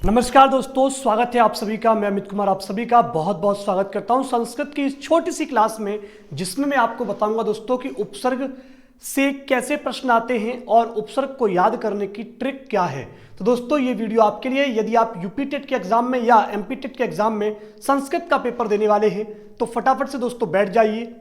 नमस्कार दोस्तों, स्वागत है आप सभी का। मैं अमित कुमार आप सभी का बहुत बहुत स्वागत करता हूं संस्कृत की इस छोटी सी क्लास में, जिसमें मैं आपको बताऊंगा दोस्तों कि उपसर्ग से कैसे प्रश्न आते हैं और उपसर्ग को याद करने की ट्रिक क्या है। तो दोस्तों ये वीडियो आपके लिए, यदि आप यूपी टेट के एग्जाम में या एमपी टेट के एग्जाम में संस्कृत का पेपर देने वाले हैं तो फटाफट से दोस्तों बैठ जाइए,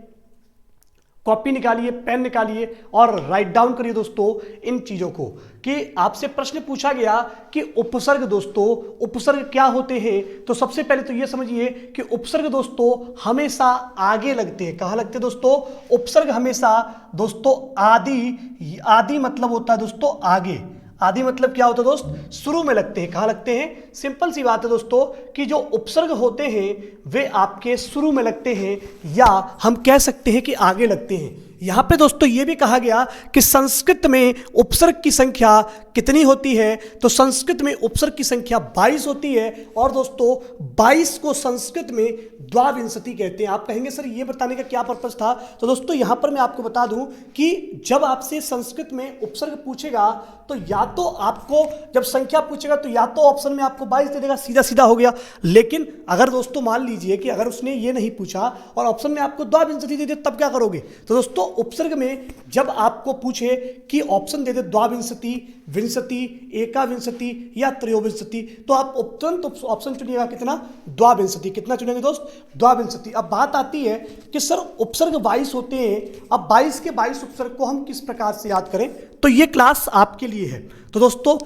कॉपी निकालिए, पेन निकालिए और राइट डाउन करिए दोस्तों इन चीजों को कि आपसे प्रश्न पूछा गया कि उपसर्ग दोस्तों उपसर्ग क्या होते हैं। तो सबसे पहले तो ये समझिए कि उपसर्ग दोस्तों हमेशा आगे लगते हैं। कहाँ लगते हैं दोस्तों? उपसर्ग हमेशा दोस्तों आदि मतलब होता है दोस्तों आगे। आदि मतलब क्या होता है दोस्त? शुरू में लगते हैं। कहाँ लगते हैं? सिंपल सी बात है दोस्तों कि जो उपसर्ग होते हैं वे आपके शुरू में लगते हैं या हम कह सकते हैं कि आगे लगते हैं। यहाँ पे दोस्तों ये भी कहा गया कि संस्कृत में उपसर्ग की संख्या कितनी होती है। तो संस्कृत में उपसर्ग की संख्या 22 होती है और दोस्तों 22 को संस्कृत में द्वाविंशति कहते हैं। आप कहेंगे सर ये बताने का क्या पर्पस था? तो दोस्तों यहाँ पर मैं आपको बता दूं कि जब आपसे संस्कृत में उपसर्ग पूछेगा तो या तो आपको जब संख्या पूछेगा तो या तो ऑप्शन में आपको 22 दे देगा, सीधा सीधा हो गया। लेकिन अगर दोस्तों मान लीजिए कि अगर उसने ये नहीं पूछा और ऑप्शन में आपको द्वाविंशति दे दे, तब क्या करोगे? तो दोस्तों उपसर्ग में जब आपको पूछे कि ऑप्शन दे दे द्वाविंशति, विंशति, एकाविंशति या त्रयोविंशति, तो आप तुरंत ऑप्शन चुनिएगा कितना? द्वाविंशति। कितना चुनेंगे दोस्त? द्वाविंशति। अब बात आती है कि सर उपसर्ग 22 होते हैं, अब 22 के 22 उपसर्ग को हम किस प्रकार से याद करें? तो ये क्लास आपके लिए है। तो दोस्तों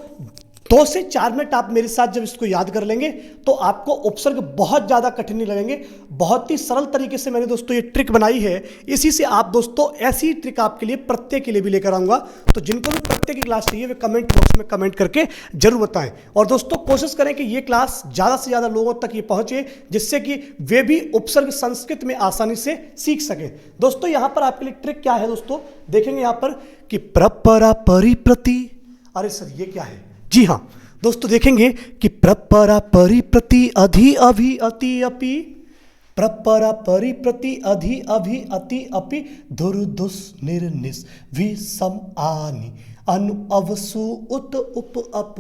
2 से 4 मिनट आप मेरे साथ जब इसको याद कर लेंगे तो आपको उपसर्ग बहुत ज़्यादा कठिन नहीं लगेंगे। बहुत ही सरल तरीके से मैंने दोस्तों ये ट्रिक बनाई है। इसी से आप दोस्तों ऐसी ट्रिक आपके लिए प्रत्येक के लिए भी लेकर आऊँगा। तो जिनको भी प्रत्येक की क्लास चाहिए वे कमेंट बॉक्स में कमेंट करके जरूर बताएं। और दोस्तों कोशिश करें कि ये क्लास ज़्यादा से ज़्यादा लोगों तक ये पहुँचे, जिससे कि वे भी उपसर्ग संस्कृत में आसानी से सीख सकें। दोस्तों यहाँ पर आपके लिए ट्रिक क्या है दोस्तों, देखेंगे यहाँ पर कि प्रपरा परिप्रति। अरे सर ये क्या है? जी हाँ दोस्तों देखेंगे कि प्रपरा परिप्रति अधि अभि अति अपि, प्रपरा परिप्रति अधि अभि अति अपि धुर्धुस निर्निस विषम आनि अनु अवसु उत उप अप।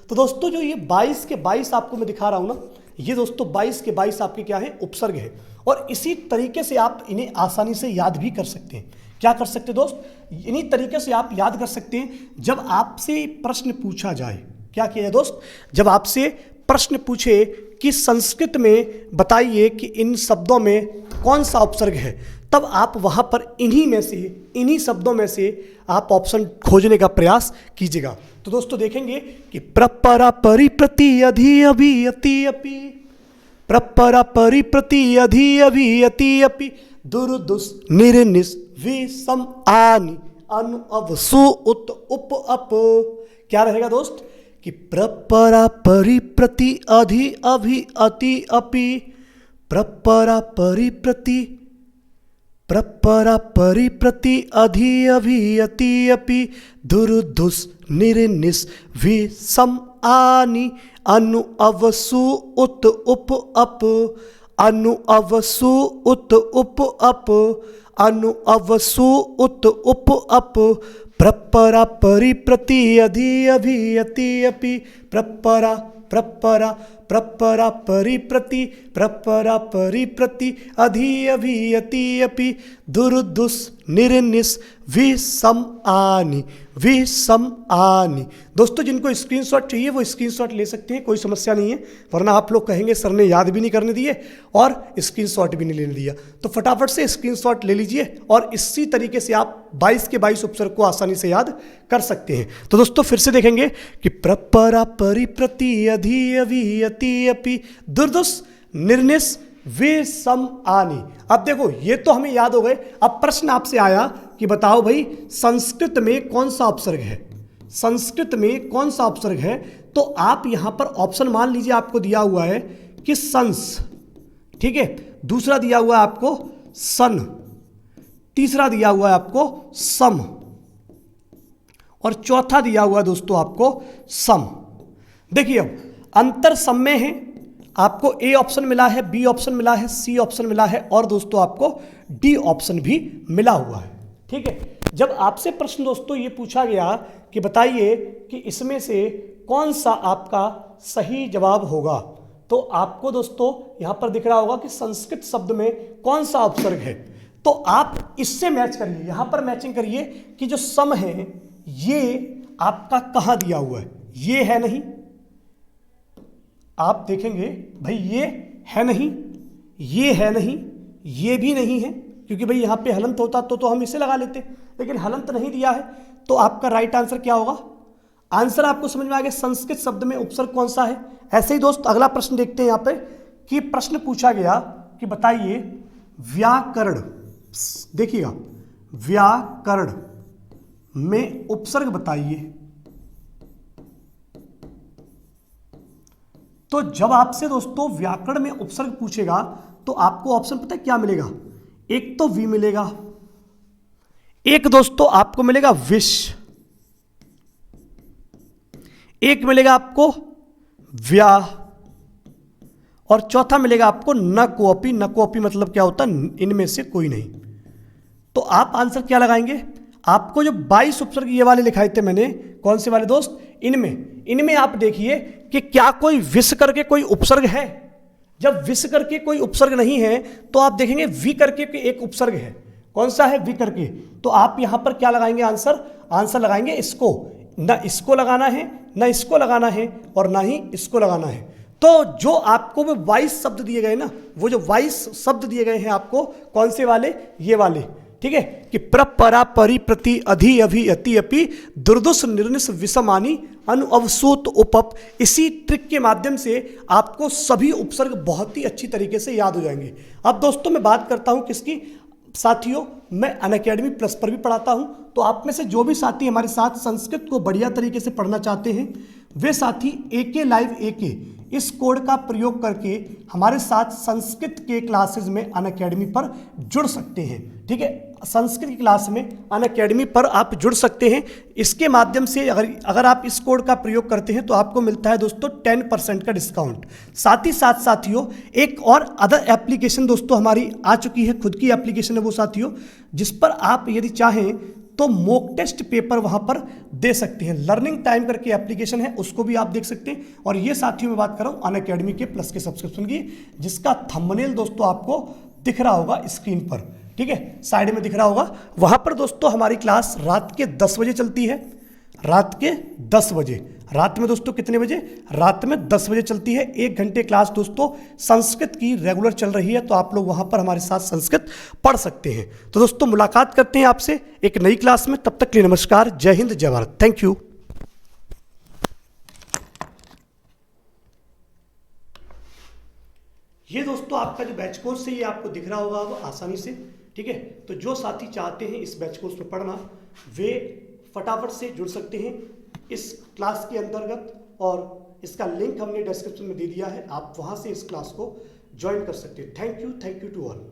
तो दोस्तों जो ये 22 के 22 आपको मैं दिखा रहा हूं ना, ये दोस्तों 22 के 22 आपके क्या है? उपसर्ग है। और इसी तरीके से आप इन्हें आसानी से याद भी कर सकते हैं। क्या कर सकते हैं दोस्त? इन्हीं तरीके से आप याद कर सकते हैं। जब आपसे प्रश्न पूछा जाए, क्या किया जाए दोस्त? जब आपसे प्रश्न पूछे कि संस्कृत में बताइए कि इन शब्दों में कौन सा उपसर्ग है, तब आप वहां पर इन्हीं शब्दों में से आप ऑप्शन खोजने का प्रयास कीजिएगा। तो दोस्तों देखेंगे कि प्रपरा परिप्रति अधि अभि अति अपि, प्रपरा परिप्रति अधि अभि अति अपि दुर्दुस निर्निस विषम आनि अनु अवसु उत उप अप। क्या रहेगा दोस्त? कि प्रपरा परिप्रति अधि अभि अति अपि, प्रपरा परिप्रति अधि अभि अति अपि दुर्धुस निर्निस विषम आनि अनु अवसु उत उप अप, अनु अवसु उत उप अप, अनु अवसु उत उप अप, प्रपरा परिप्रति अधि अभि अति अपि, प्रपरा परिप्रति अधि अभि अति अपि दुर्दुस निर्निस विषम आनि। दोस्तों जिनको स्क्रीनशॉट चाहिए वो स्क्रीनशॉट ले सकते हैं, कोई समस्या नहीं है। वरना आप लोग कहेंगे सर ने याद भी नहीं करने दिए और स्क्रीनशॉट भी नहीं लेने दिया। तो फटाफट से स्क्रीनशॉट ले लीजिए और इसी तरीके से आप 22 के 22 उपसर्ग को आसानी से याद कर सकते हैं। तो दोस्तों फिर से देखेंगे कि प्रपरा परिप्रति अधि अभि अति अपि दुर्दुस निर्निस विषम आनि। अब देखो ये तो हमें याद हो गए। अब प्रश्न आपसे आया कि बताओ भाई संस्कृत में कौन सा उपसर्ग है? संस्कृत में कौन सा उपसर्ग है? तो आप यहां पर ऑप्शन मान लीजिए आपको दिया हुआ है कि संस, ठीक है, दूसरा दिया हुआ है आपको सन, तीसरा दिया हुआ है आपको सम और चौथा दिया हुआ है दोस्तों आपको सम। देखिए अब अंतर सम में है, आपको ए ऑप्शन मिला है, बी ऑप्शन मिला है, सी ऑप्शन मिला है और दोस्तों आपको डी ऑप्शन भी मिला हुआ है। ठीक है, जब आपसे प्रश्न दोस्तों ये पूछा गया कि बताइए कि इसमें से कौन सा आपका सही जवाब होगा, तो आपको दोस्तों यहां पर दिख रहा होगा कि संस्कृत शब्द में कौन सा उपसर्ग है। तो आप इससे मैच करिए, यहां पर मैचिंग करिए कि जो सम है ये आपका कहां दिया हुआ है। ये है नहीं, आप देखेंगे भाई ये है नहीं, ये है नहीं, ये भी नहीं है, क्योंकि भाई यहां पे हलंत होता तो हम इसे लगा लेते, लेकिन हलंत नहीं दिया है। तो आपका राइट आंसर क्या होगा? आंसर आपको समझ में आ गया, संस्कृत शब्द में उपसर्ग कौन सा है। ऐसे ही दोस्त अगला प्रश्न देखते हैं यहां पे कि प्रश्न पूछा गया कि बताइए व्याकरण, देखिएगा व्याकरण में उपसर्ग बताइए। तो जब आपसे दोस्तों व्याकरण में उपसर्ग पूछेगा तो आपको ऑप्शन पता है क्या मिलेगा? एक तो वी मिलेगा, एक दोस्तों आपको मिलेगा विश, एक मिलेगा आपको व्या, और चौथा मिलेगा आपको न कोपी। न कोपी मतलब क्या होता है? इनमें से कोई नहीं। तो आप आंसर क्या लगाएंगे? आपको जो 22 उपसर्ग ये वाले लिखाए थे मैंने, कौन से वाले दोस्त? इनमें आप देखिए कि क्या कोई विश करके कोई उपसर्ग है। जब विश करके कोई उपसर्ग नहीं है तो आप देखेंगे वी करके एक उपसर्ग है। कौन सा है? वी करके। तो आप यहां पर क्या लगाएंगे आंसर लगाएंगे इसको। ना इसको लगाना है, ना इसको लगाना है, और ना ही इसको लगाना है। तो जो आपको वो 22 शब्द दिए गए ना, वो जो 22 शब्द दिए गए हैं आपको, कौन से वाले? ये वाले, ठीक है, कि प्रपरा परि प्रति अधि अभि अति अपि दुर्दुष निर्निश विषमानी अनु अवसूत उपप। इसी ट्रिक के माध्यम से आपको सभी उपसर्ग बहुत ही अच्छी तरीके से याद हो जाएंगे। अब दोस्तों मैं बात करता हूं किसकी? साथियों, मैं अनअकैडमी प्लस पर भी पढ़ाता हूं, तो आप में से जो भी साथी हमारे साथ संस्कृत को बढ़िया तरीके से पढ़ना चाहते हैं, वे साथी AK लाइव AK इस कोड का प्रयोग करके हमारे साथ संस्कृत के क्लासेस में अनअकैडमी पर जुड़ सकते हैं। ठीक है, संस्कृत की क्लास में अनअकैडमी पर आप जुड़ सकते हैं। इसके माध्यम से अगर आप इस कोड का प्रयोग करते हैं तो आपको मिलता है दोस्तों 10% का डिस्काउंट। साथ ही साथ साथियों एक और अदर एप्लीकेशन दोस्तों हमारी आ चुकी है, खुद की एप्लीकेशन है वो साथियों, जिस पर आप यदि चाहें तो मॉक टेस्ट पेपर वहां पर दे सकते हैं। लर्निंग टाइम करके एप्लीकेशन है, उसको भी आप देख सकते हैं। और ये साथियों में बात कर रहा हूं अनअकैडमी के प्लस के सब्सक्रिप्शन की, जिसका थंबनेल दोस्तों आपको दिख रहा होगा स्क्रीन पर, ठीक है, साइड में दिख रहा होगा। वहां पर दोस्तों हमारी क्लास रात के 10 बजे चलती है, रात के 10 बजे। रात में दोस्तों कितने बजे? रात में 10 बजे चलती है। 1 घंटे क्लास दोस्तों संस्कृत की रेगुलर चल रही है, तो आप लोग वहां पर हमारे साथ संस्कृत पढ़ सकते हैं। तो दोस्तों मुलाकात करते हैं आपसे एक नई क्लास में, तब तक के लिए नमस्कार, जय हिंद, जय भारत, थैंक यू। ये दोस्तों आपका जो बैच कोर्स है ये आपको दिख रहा होगा अब आसानी से, ठीक है। तो जो साथी चाहते हैं इस बैच कोर्स में पढ़ना, वे फटाफट से जुड़ सकते हैं इस क्लास के अंतर्गत, और इसका लिंक हमने डिस्क्रिप्शन में दे दिया है, आप वहां से इस क्लास को ज्वाइन कर सकते हैं। Thank you to all.